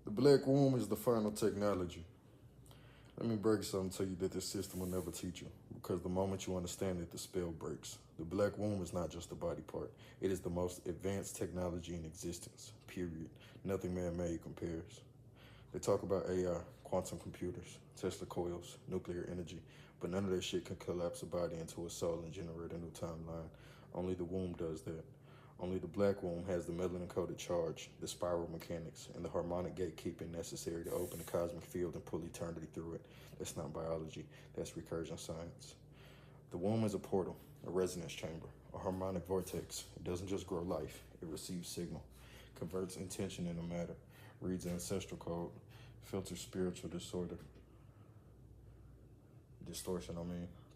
The black womb is the final technology. Let me break something to you that this system will never teach you, because the moment you understand it, the spell breaks. The black womb is not just a body part. It is the most advanced technology in existence, period. Nothing man-made compares. They talk about AI, quantum computers, Tesla coils, nuclear energy, but none of that shit can collapse a body into a soul and generate a new timeline. Only the womb does that. Only the black womb has the melanin-coded charge, the spiral mechanics, and the harmonic gatekeeping necessary to open the cosmic field and pull eternity through it. That's not biology, that's recursion science. The womb is a portal, a resonance chamber, a harmonic vortex. It doesn't just grow life, it receives signal, converts intention into matter, reads ancestral code, filters spiritual distortion,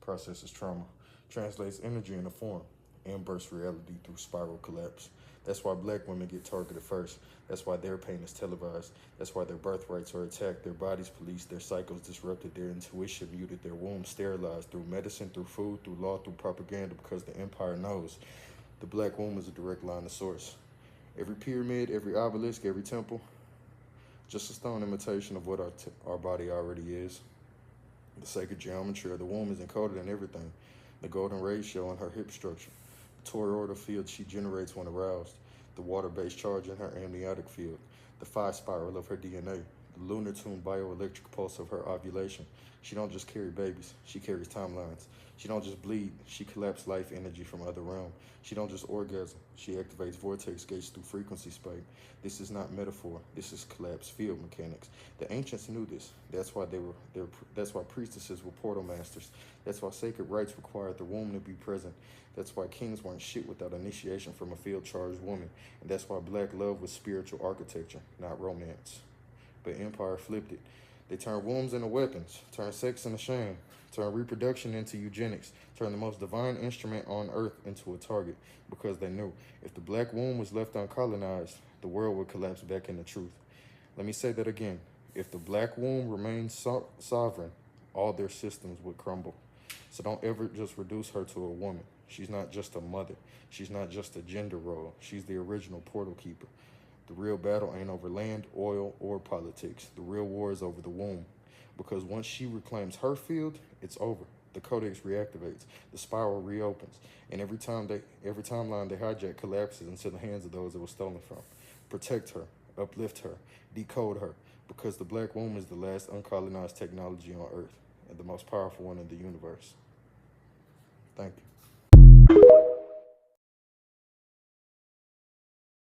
processes trauma, translates energy into form, and bursts reality through spiral collapse. That's why black women get targeted first. That's why their pain is televised. That's why their birthrights are attacked, their bodies policed, their cycles disrupted, their intuition muted, their wombs sterilized through medicine, through food, through law, through propaganda, because the empire knows the black womb is a direct line to source. Every pyramid, every obelisk, every temple, just a stone imitation of what our body already is. The sacred geometry of the womb is encoded in everything. The golden ratio in her hip structure, the toroidal field she generates when aroused, the water-based charge in her amniotic field, the phi spiral of her DNA, the lunar tune bioelectric pulse of her ovulation. She don't just carry babies, she carries timelines. She don't just bleed, she collapses life energy from other realm. She don't just orgasm, she activates vortex gates through frequency spike. This is not metaphor, this is collapsed field mechanics. The ancients knew this. That's why that's why priestesses were portal masters. That's why sacred rites required the womb to be present. That's why kings weren't shit without initiation from a field-charged woman. And that's why black love was spiritual architecture, not romance. But empire flipped it. They turned wombs into weapons, turned sex into shame, turned reproduction into eugenics, turned the most divine instrument on earth into a target, because they knew if the black womb was left uncolonized, the world would collapse back into truth. Let me say that again. If the black womb remained sovereign, all their systems would crumble. So don't ever just reduce her to a woman. She's not just a mother. She's not just a gender role. She's the original portal keeper. The real battle ain't over land, oil, or politics. The real war is over the womb. Because once she reclaims her field, it's over. The codex reactivates, the spiral reopens, and every timeline they hijack collapses into the hands of those it was stolen from. Protect her, uplift her, decode her, because the black womb is the last uncolonized technology on Earth, and the most powerful one in the universe. Thank you.